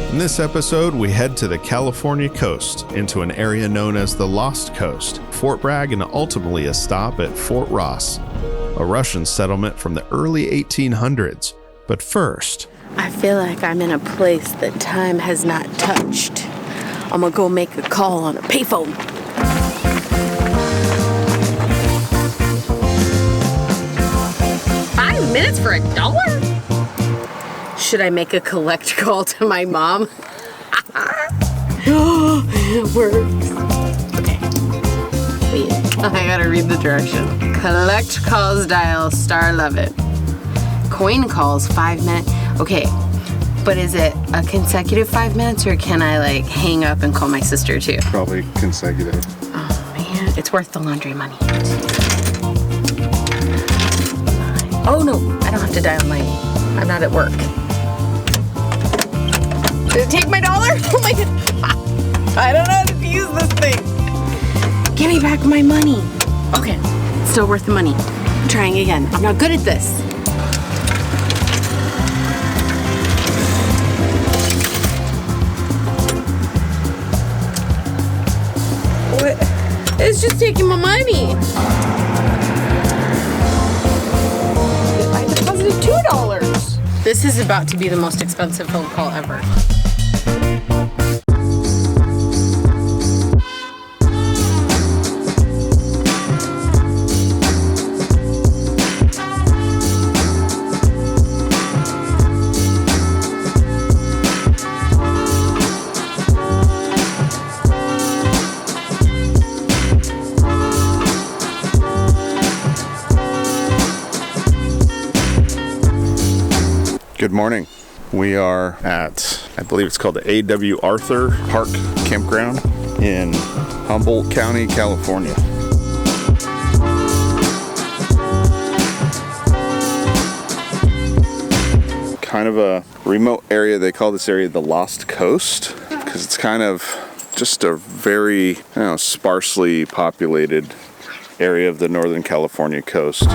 In this episode, we head to the California coast into an area known as the Lost Coast, Fort Bragg, and ultimately a stop at Fort Ross, a Russian settlement from the early 1800s. But first, I feel like I'm in a place that time has not touched. I'm gonna go make a call on a payphone. $5 for $1? Should I make a collect call to my mom? It works. Okay. Wait, I gotta read the direction. Collect calls, dial *11. Coin calls, 5 minutes. Okay, but is it a consecutive 5 minutes, or can I like hang up and call my sister too? Probably consecutive. Oh man, it's worth the laundry money. Oh no, I don't have to dial mine. I'm not at work. Did it take my dollar? Oh my god. I don't know how to use this thing. Give me back my money. Okay, still worth the money. I'm trying again. I'm not good at this. What? It's just taking my money. I deposited $2. This is about to be the most expensive phone call ever. Good morning. We are at, I believe it's called the A.W. Arthur Park Campground in Humboldt County, California. Kind of a remote area. They call this area the Lost Coast because it's kind of just a very, sparsely populated area of the Northern California coast.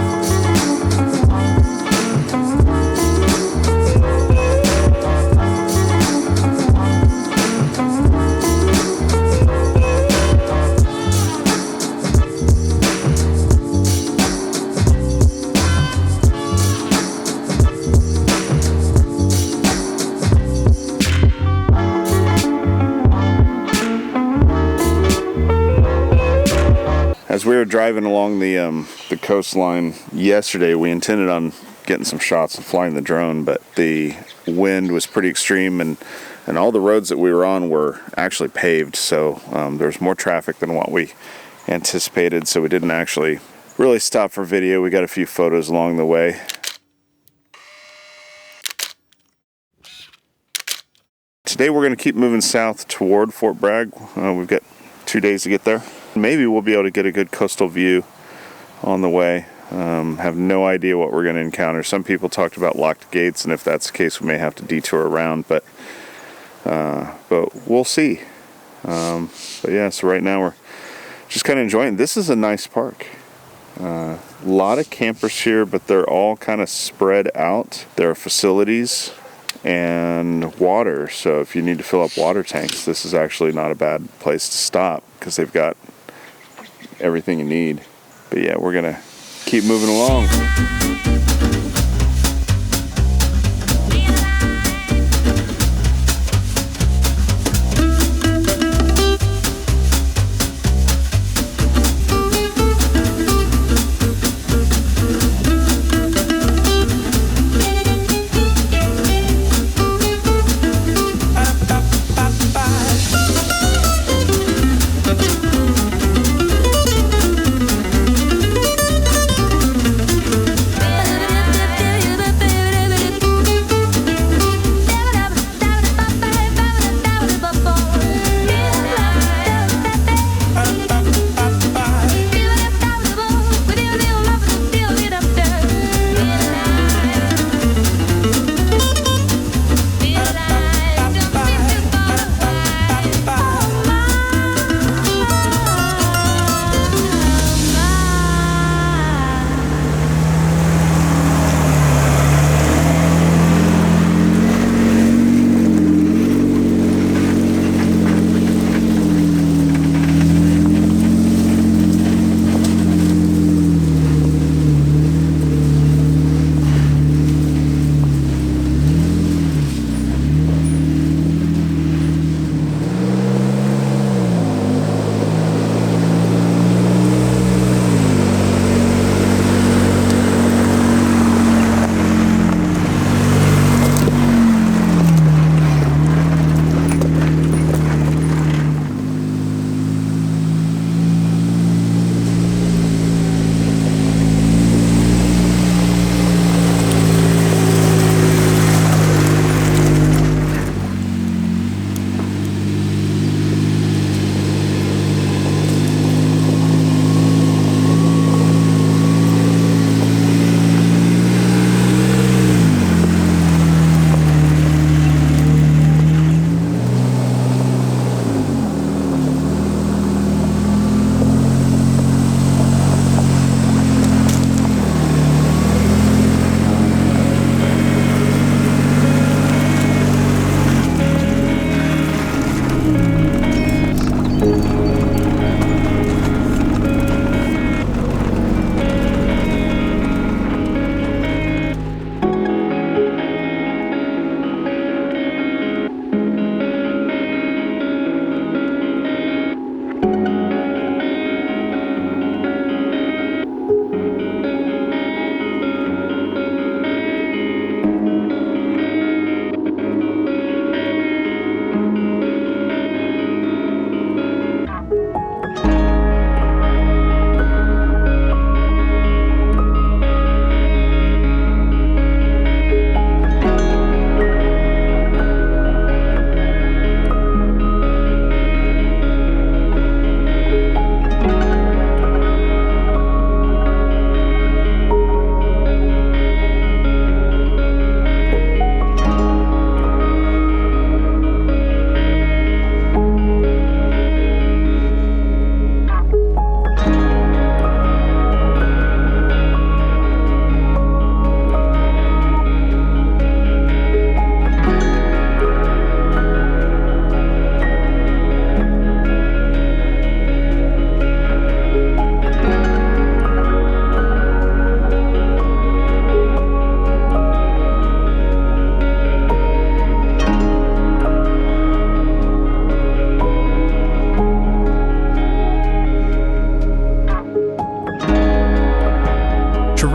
As we were driving along the coastline yesterday, we intended on getting some shots and flying the drone, but the wind was pretty extreme, and all the roads that we were on were actually paved, so there was more traffic than what we anticipated, so we didn't actually really stop for video. We got a few photos along the way. Today we're going to keep moving south toward Fort Bragg. We've got 2 days to get there. Maybe we'll be able to get a good coastal view on the way. Have no idea what we're going to encounter. Some people talked about locked gates, and if that's the case, we may have to detour around, but we'll see. But yeah, so right now we're just kind of enjoying. This is a nice park. A lot of campers here, but they're all kind of spread out. There are facilities and water, so if you need to fill up water tanks, this is actually not a bad place to stop because they've got everything you need. But yeah, we're gonna keep moving along.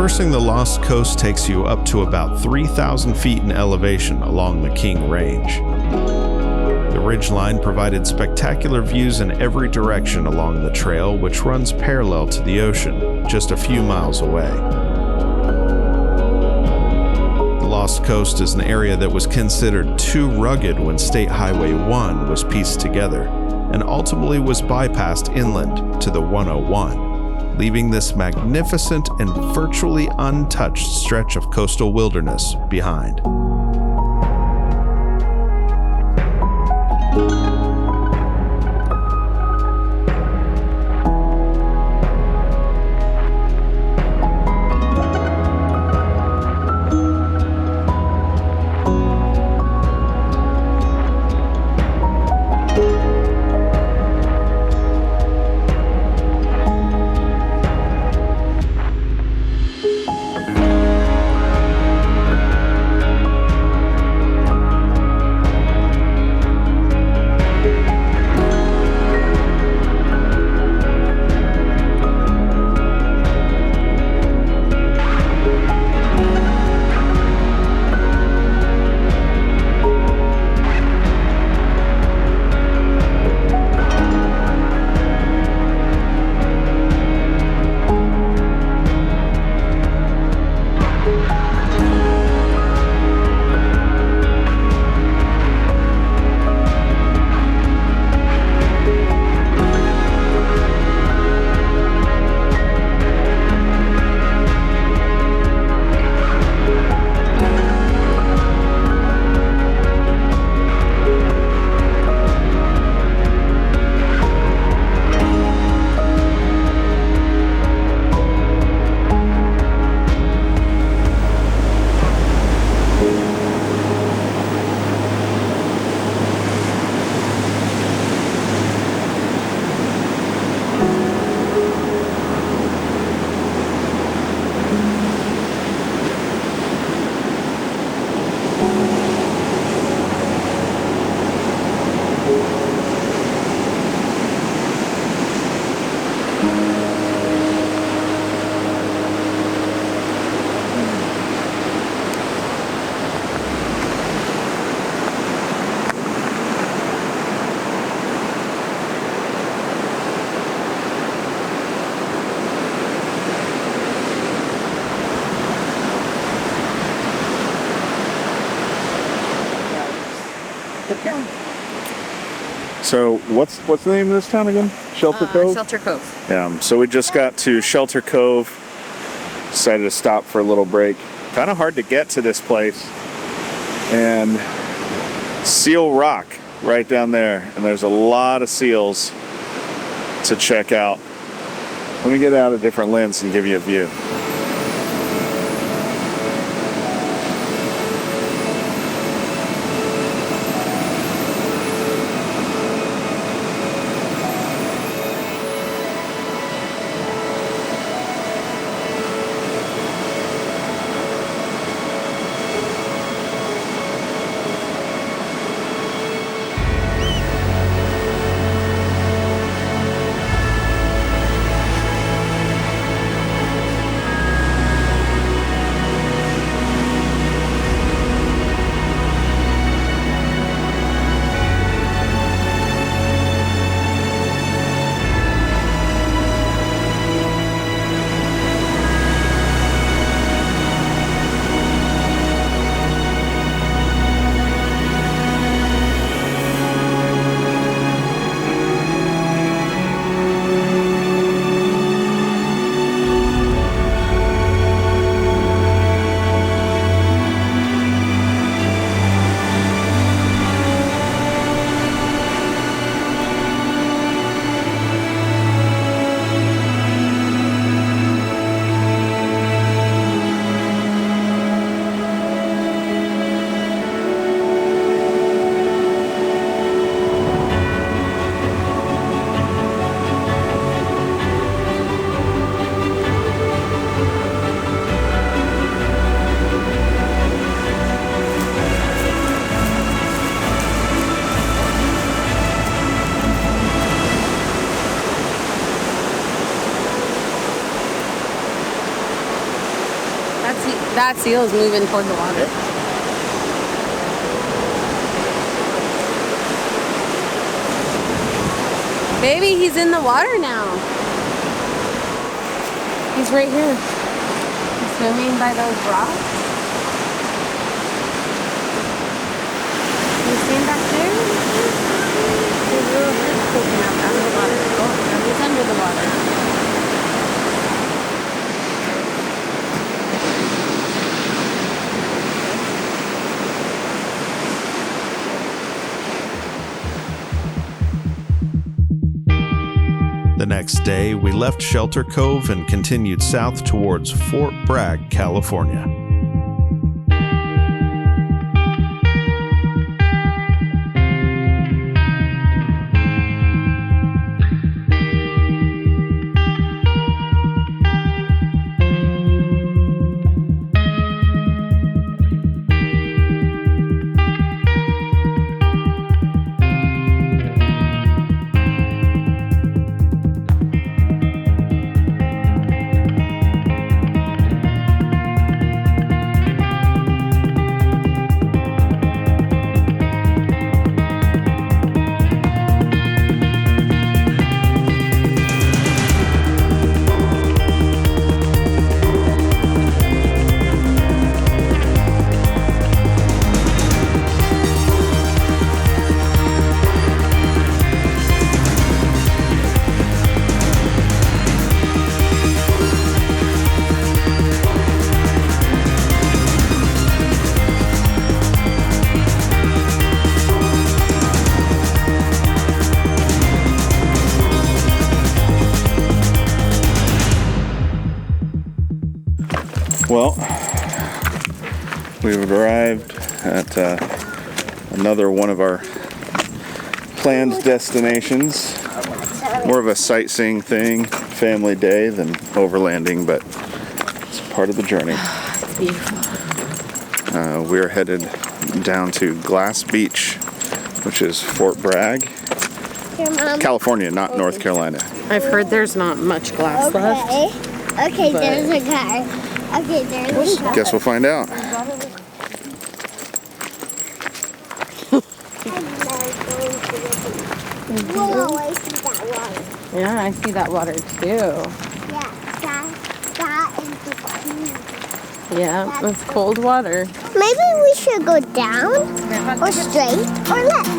Traversing the Lost Coast takes you up to about 3,000 feet in elevation along the King Range. The ridgeline provided spectacular views in every direction along the trail, which runs parallel to the ocean, just a few miles away. The Lost Coast is an area that was considered too rugged when State Highway 1 was pieced together, and ultimately was bypassed inland to the 101, leaving this magnificent and virtually untouched stretch of coastal wilderness behind. So what's the name of this town again? Shelter Cove? Shelter Cove. Yeah, so we just got to Shelter Cove. Decided to stop for a little break. Kind of hard to get to this place. And Seal Rock right down there. And there's a lot of seals to check out. Let me get out a different lens and give you a view. That seal is moving toward the water. Baby, he's in the water now. He's right here. He's swimming by those rocks. You see him back there? His little head's poking up out of the water. Oh, now he's under the water. The next day, we left Shelter Cove and continued south towards Fort Bragg, California. Well, we've arrived at another one of our planned destinations. More of a sightseeing thing, family day than overlanding, but it's part of the journey. It's beautiful. We're headed down to Glass Beach, which is Fort Bragg, California, not North Carolina. I've heard there's not much glass left. Okay, there's a car. Okay, there's a car. Guess we'll find out. Whoa, I see that water. Yeah, I see that water too. Yeah, that is the cool. Yeah, that's cold water. Maybe we should go down, or straight, or left.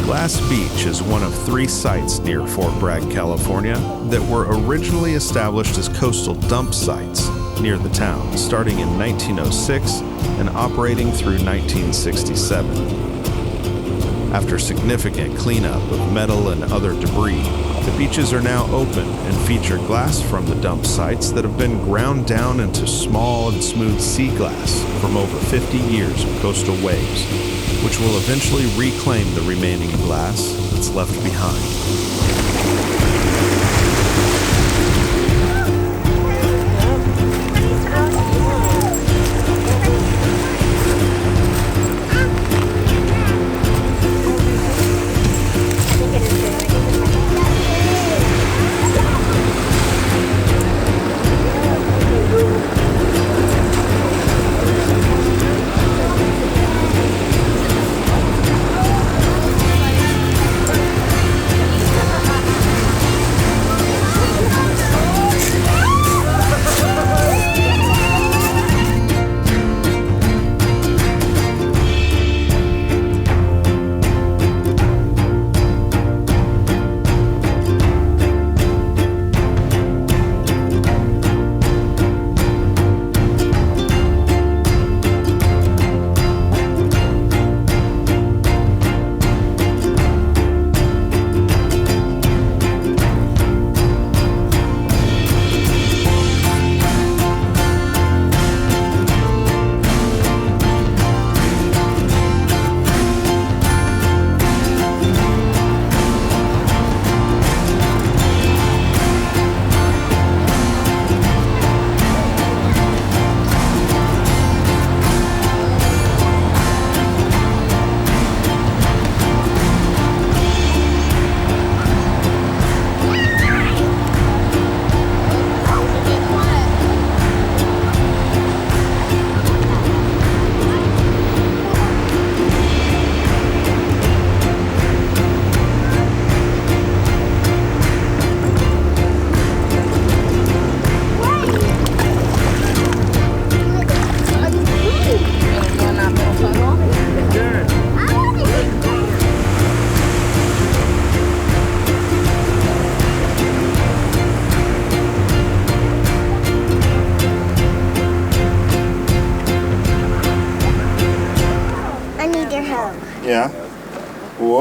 Glass Beach is one of 3 sites near Fort Bragg, California, that were originally established as coastal dump sites near the town, starting in 1906 and operating through 1967. After significant cleanup of metal and other debris, the beaches are now open and feature glass from the dump sites that have been ground down into small and smooth sea glass from over 50 years of coastal waves, which will eventually reclaim the remaining glass that's left behind.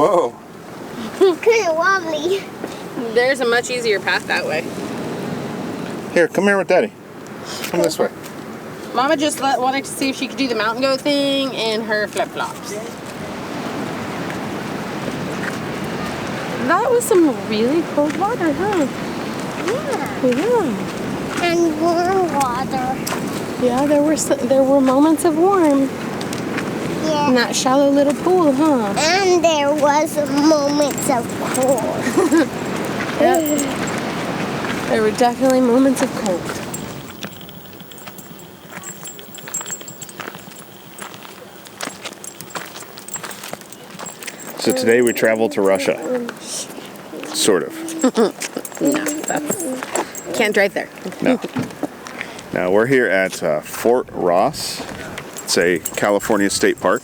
Whoa. Kind of wobbly. There's a much easier path that way. Here, come here with Daddy. Come this way. Mama just wanted to see if she could do the mountain goat thing in her flip-flops. That was some really cold water, huh? Yeah. Yeah. And warm water. Yeah, there were moments of warm in Yeah. that shallow little pool, huh? And there was moments of cold. Yep. There were definitely moments of cold. So today we travel to Russia. Sort of. No, that's... Can't drive there. No. Now we're here at Fort Ross. It's a California state park.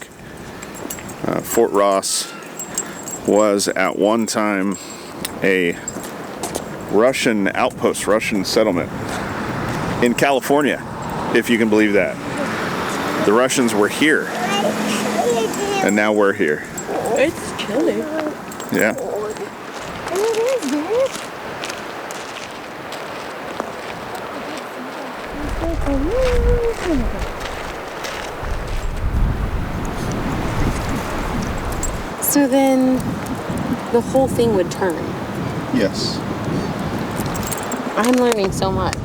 Fort Ross was at one time a Russian outpost, Russian settlement in California, if you can believe that. The Russians were here, and now we're here. It's chilly. Yeah. It is, man. So then the whole thing would turn. Yes. I'm learning so much.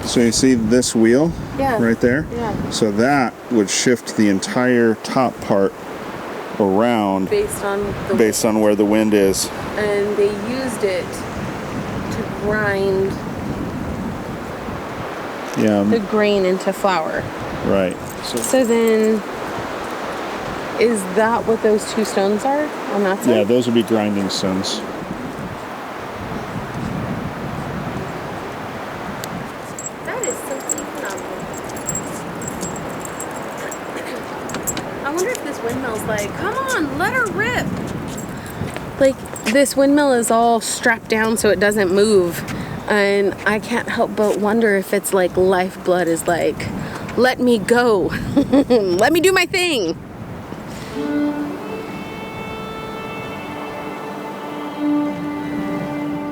So you see this wheel Yeah. right there? Yeah. So that would shift the entire top part around Based on where the wind is. and they used it to grind Yeah, the grain into flour. right. So then, is that what those two stones are on that side? Yeah, those would be grinding stones. That is so phenomenal. I wonder if this windmill's like, come on, let her rip. Like, this windmill is all strapped down so it doesn't move. And I can't help but wonder if it's like lifeblood is like, let me go. Let me do my thing.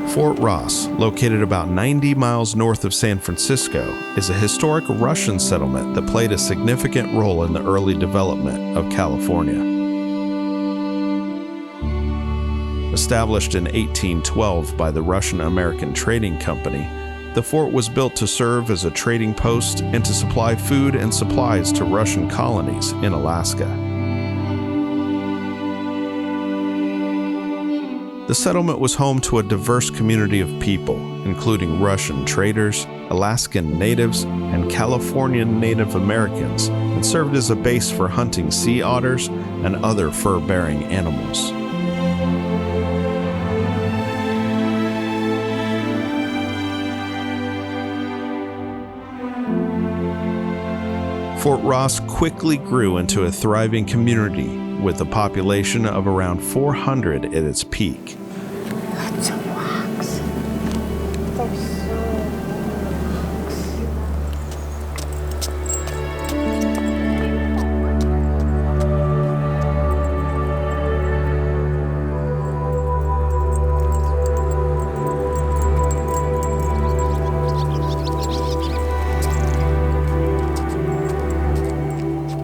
Fort Ross, located about 90 miles north of San Francisco, is a historic Russian settlement that played a significant role in the early development of California. Established in 1812 by the Russian-American Trading Company, the fort was built to serve as a trading post and to supply food and supplies to Russian colonies in Alaska. The settlement was home to a diverse community of people, including Russian traders, Alaskan natives, and Californian Native Americans, and served as a base for hunting sea otters and other fur-bearing animals. Fort Ross quickly grew into a thriving community with a population of around 400 at its peak. Lots of rocks.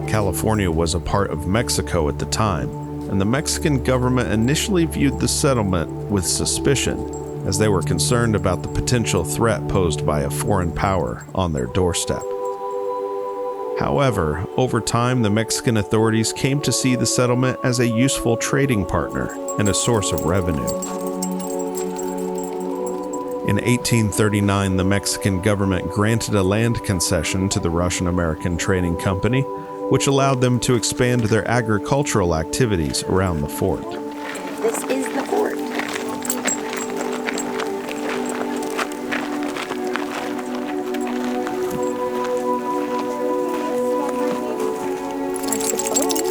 California was a part of Mexico at the time, and the Mexican government initially viewed the settlement with suspicion, as they were concerned about the potential threat posed by a foreign power on their doorstep. However, over time, the Mexican authorities came to see the settlement as a useful trading partner and a source of revenue. In 1839, the Mexican government granted a land concession to the Russian-American Trading Company, which allowed them to expand their agricultural activities around the fort. This is the fort. I suppose.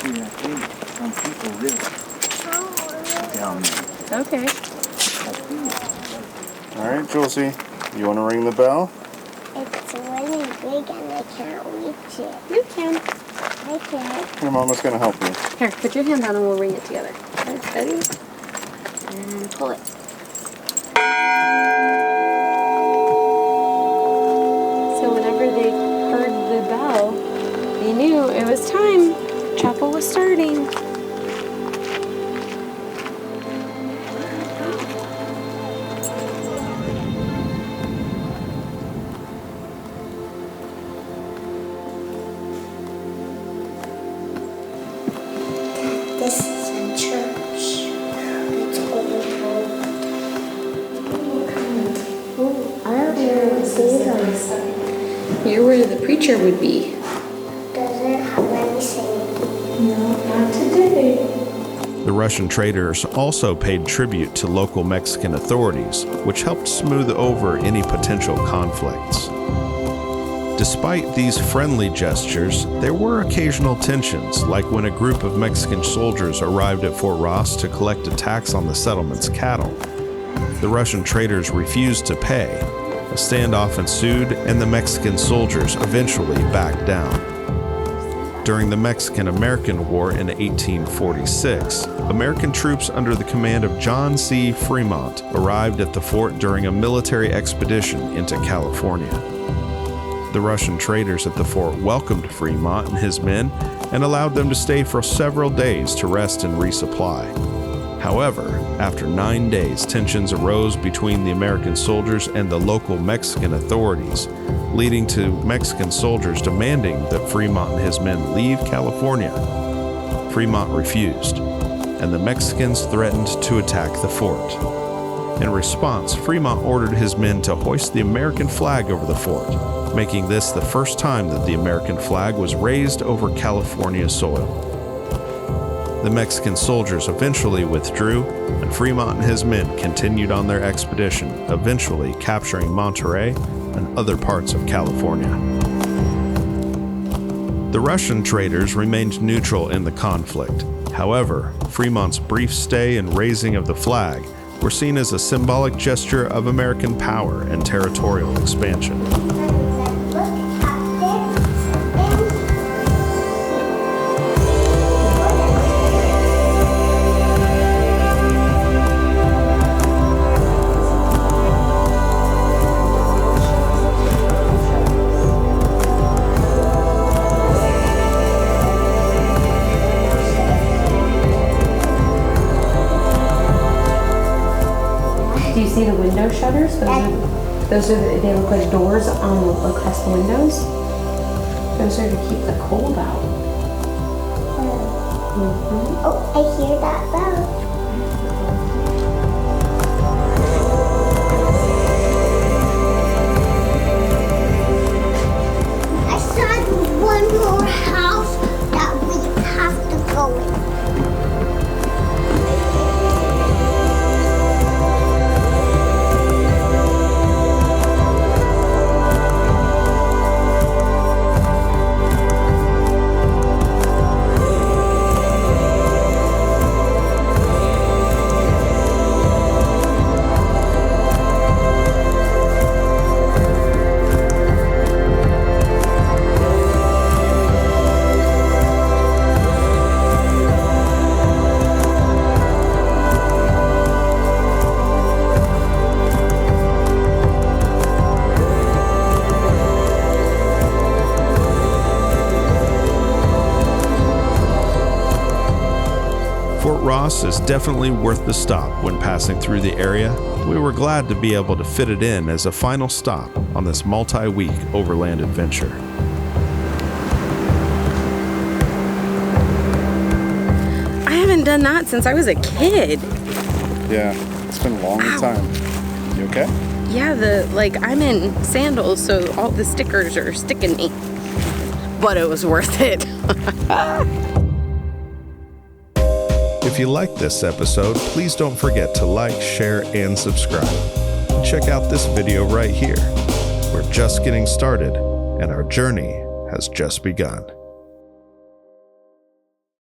see, I think, some people live down there. Okay. All right, Josie, you want to ring the bell? It's really big and I can't reach it. You can. I can't. Your mama's going to help you. Here, put your hand down and we'll ring it together. Okay, steady. And pull it. So whenever they heard the bell, they knew it was time. Chapel was starting. This is a church. It's old. I don't know see them. You're where the preacher would be. Does it have anything? No, not today. The Russian traders also paid tribute to local Mexican authorities, which helped smooth over any potential conflicts. Despite these friendly gestures, there were occasional tensions, like when a group of Mexican soldiers arrived at Fort Ross to collect a tax on the settlement's cattle. The Russian traders refused to pay. A standoff ensued, and the Mexican soldiers eventually backed down. During the Mexican-American War in 1846, American troops under the command of John C. Fremont arrived at the fort during a military expedition into California. The Russian traders at the fort welcomed Fremont and his men and allowed them to stay for several days to rest and resupply. However, after 9 days, tensions arose between the American soldiers and the local Mexican authorities, leading to Mexican soldiers demanding that Fremont and his men leave California. Fremont refused, and the Mexicans threatened to attack the fort. In response, Fremont ordered his men to hoist the American flag over the fort, making this the first time that the American flag was raised over California soil. The Mexican soldiers eventually withdrew, and Fremont and his men continued on their expedition, eventually capturing Monterey and other parts of California. The Russian traders remained neutral in the conflict. However, Fremont's brief stay and raising of the flag were seen as a symbolic gesture of American power and territorial expansion. Do you see the window shutters? They look like doors across the windows. Those are to keep the cold out. Oh, I hear that bell. I saw one more house that we have to go in. Fort Ross is definitely worth the stop when passing through the area. We were glad to be able to fit it in as a final stop on this multi-week overland adventure. I haven't done that since I was a kid. Yeah, it's been a long time. You okay? Yeah, I'm in sandals, so all the stickers are sticking me. But it was worth it. If you liked this episode, please don't forget to like, share, and subscribe. Check out this video right here. We're just getting started, and our journey has just begun.